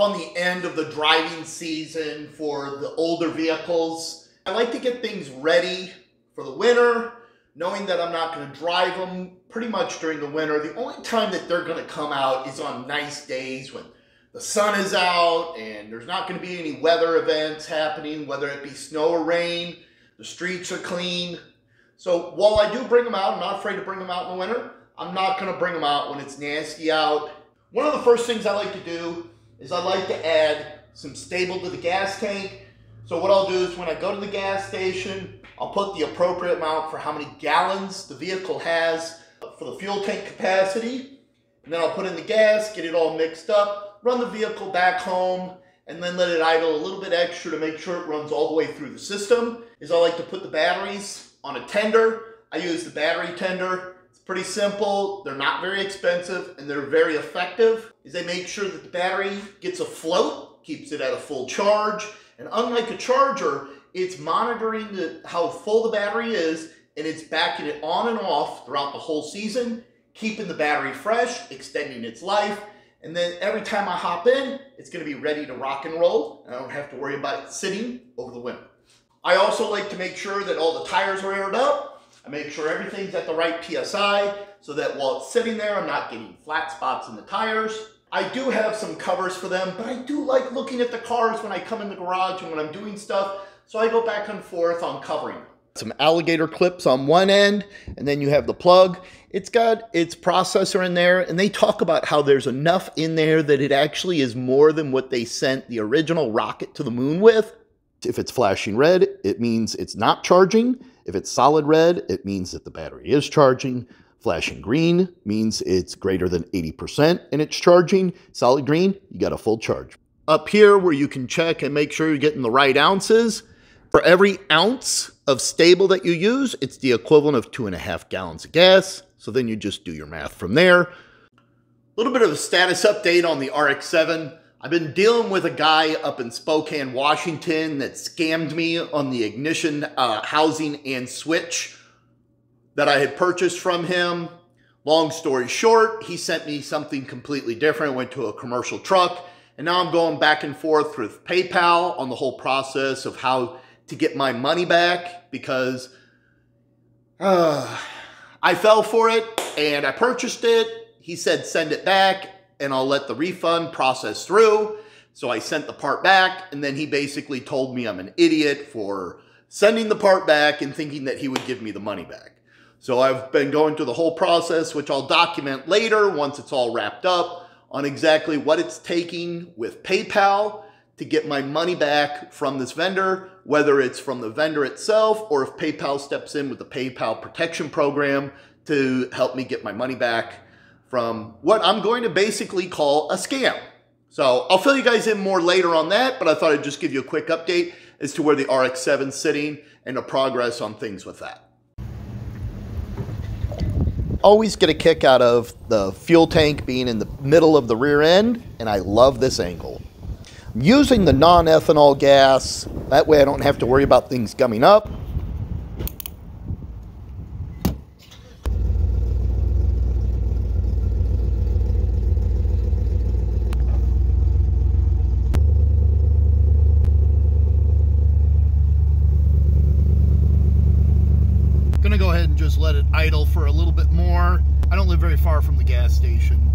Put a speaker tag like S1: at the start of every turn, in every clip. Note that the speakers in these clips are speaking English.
S1: on the end of the driving season for the older vehicles. I like to get things ready for the winter, knowing that I'm not going to drive them pretty much during the winter. The only time that they're going to come out is on nice days when the sun is out and there's not going to be any weather events happening, whether it be snow or rain. The streets are clean. So while I do bring them out, I'm not afraid to bring them out in the winter. I'm not going to bring them out when it's nasty out. One of the first things I like to do is I like to add some STA-BIL to the gas tank. So what I'll do is when I go to the gas station, I'll put the appropriate amount for how many gallons the vehicle has for the fuel tank capacity. And then I'll put in the gas, get it all mixed up, run the vehicle back home, and then let it idle a little bit extra to make sure it runs all the way through the system. Is I like to put the batteries on a tender. I use the battery tender. It's pretty simple. They're not very expensive and they're very effective. Is they make sure that the battery gets afloat, keeps it at a full charge. And unlike a charger, it's monitoring how full the battery is, and it's backing it on and off throughout the whole season, keeping the battery fresh, extending its life. And then every time I hop in, it's going to be ready to rock and roll. And I don't have to worry about it sitting over the winter. I also like to make sure that all the tires are aired up. I make sure everything's at the right PSI so that while it's sitting there, I'm not getting flat spots in the tires. I do have some covers for them, but I do like looking at the cars when I come in the garage and when I'm doing stuff. So I go back and forth on covering them. Some alligator clips on one end, and then you have the plug. It's got its processor in there, and they talk about how there's enough in there that it actually is more than what they sent the original rocket to the moon with. If it's flashing red, it means it's not charging. If it's solid red, it means that the battery is charging. Flashing green means it's greater than 80% and it's charging. Solid green, you got a full charge. Up here where you can check and make sure you're getting the right ounces, for every ounce of STA-BIL that you use, it's the equivalent of 2.5 gallons of gas. So then you just do your math from there. A little bit of a status update on the RX-7. I've been dealing with a guy up in Spokane, Washington that scammed me on the ignition housing and switch that I had purchased from him. Long story short, he sent me something completely different, went to a commercial truck, and now I'm going back and forth with PayPal on the whole process of how to get my money back because I fell for it and I purchased it. He said send it back and I'll let the refund process through. So I sent the part back, and then he basically told me I'm an idiot for sending the part back and thinking that he would give me the money back. So I've been going through the whole process, which I'll document later once it's all wrapped up, on exactly what it's taking with PayPal to get my money back from this vendor, whether it's from the vendor itself or if PayPal steps in with the PayPal protection program to help me get my money back from what I'm going to basically call a scam. So I'll fill you guys in more later on that, but I thought I'd just give you a quick update as to where the RX-7 is sitting and the progress on things with that. Always get a kick out of the fuel tank being in the middle of the rear end, and I love this angle. I'm using the non-ethanol gas, that way I don't have to worry about things gumming up. Gonna go ahead and just let it idle for a little bit more. I don't live very far from the gas station.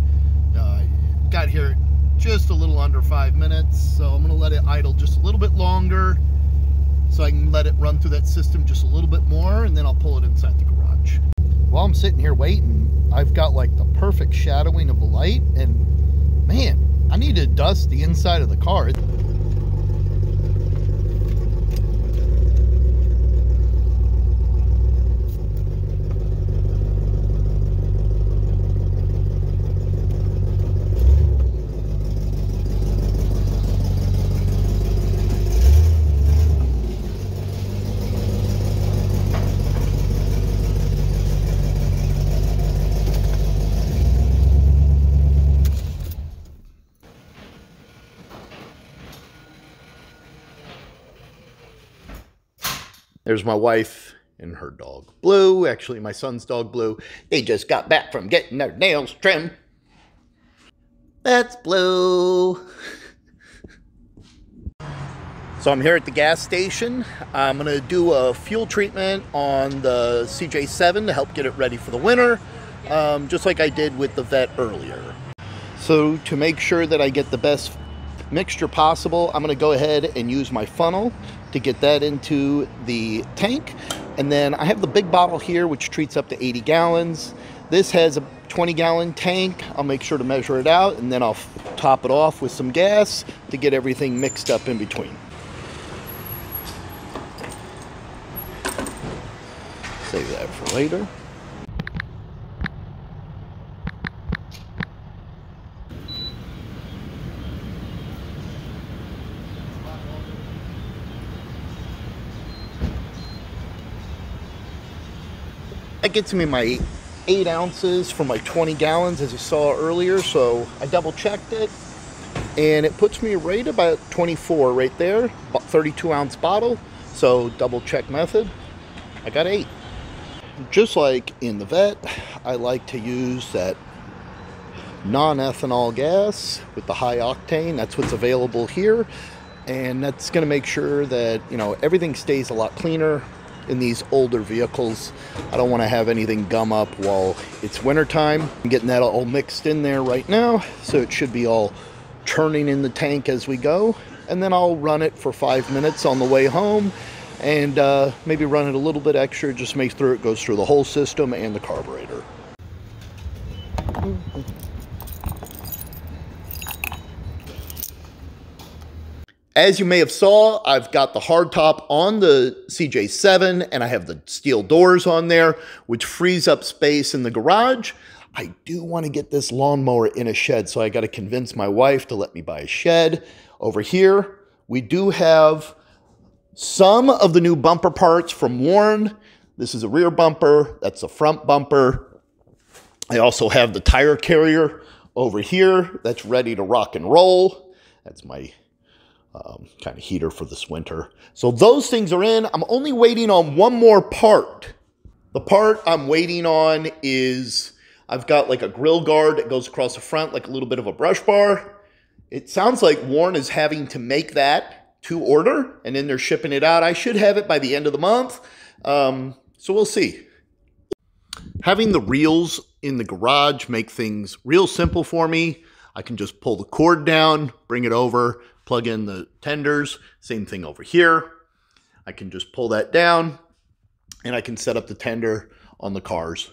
S1: Got here just a little under 5 minutes, so I'm gonna let it idle just a little bit longer so I can let it run through that system just a little bit more, and then I'll pull it inside the garage. While I'm sitting here waiting, I've got like the perfect shadowing of the light, and man, I need to dust the inside of the car. There's my wife and her dog, Blue. Actually, my son's dog, Blue. They just got back from getting their nails trimmed. That's Blue. So I'm here at the gas station. I'm gonna do a fuel treatment on the CJ7 to help get it ready for the winter, just like I did with the Vet earlier. So to make sure that I get the best mixture possible, I'm gonna go ahead and use my funnel to get that into the tank. And then I have the big bottle here, which treats up to 80 gallons. This has a 20-gallon tank. I'll make sure to measure it out, and then I'll top it off with some gas to get everything mixed up in between. Save that for later. That gets me my 8 ounces for my 20 gallons, as you saw earlier. So I double checked it, and it puts me right about 24 right there, 32-ounce bottle. So double check method, I got 8. Just like in the Vet, I like to use that non-ethanol gas with the high octane. That's what's available here, and that's going to make sure that, you know, everything stays a lot cleaner in these older vehicles. I don't want to have anything gum up while it's wintertime. I'm getting that all mixed in there right now, so it should be all churning in the tank as we go. And then I'll run it for 5 minutes on the way home, and maybe run it a little bit extra, just make sure it goes through the whole system and the carburetor. As you may have saw, I've got the hardtop on the CJ7, and I have the steel doors on there, which frees up space in the garage. I do want to get this lawnmower in a shed, so I got to convince my wife to let me buy a shed. Over here, we do have some of the new bumper parts from Warren. This is a rear bumper. That's a front bumper. I also have the tire carrier over here that's ready to rock and roll. That's my kind of heater for this winter. So those things are in. I'm only waiting on one more part. The part I'm waiting on is, I've got like a grill guard that goes across the front, like a little bit of a brush bar. It sounds like Warren is having to make that to order, and then they're shipping it out. I should have it by the end of the month, so we'll see. Having the reels in the garage make things real simple for me. I can just pull the cord down, bring it over, plug in the tenders. Same thing over here. I can just pull that down, and I can set up the tender on the cars.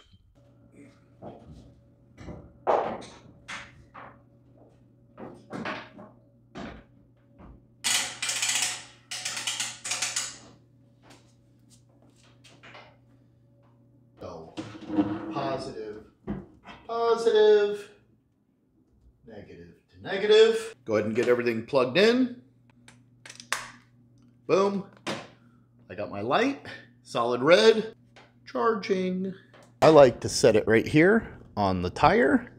S1: Positive, negative to negative. Go ahead and get everything plugged in. Boom. I got my light, solid red, charging. I like to set it right here on the tire.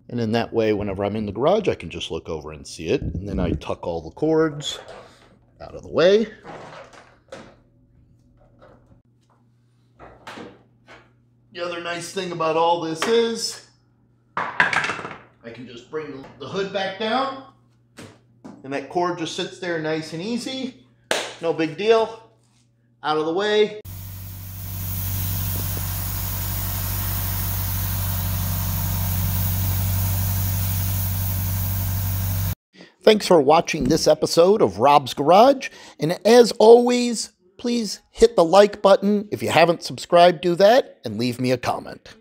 S1: And in that way, whenever I'm in the garage, I can just look over and see it. And then I tuck all the cords out of the way. The other nice thing about all this is I can just bring the hood back down, and that cord just sits there nice and easy. No big deal. Out of the way. Thanks for watching this episode of Rob's Garage, and as always, please hit the like button. If you haven't subscribed, do that, and leave me a comment.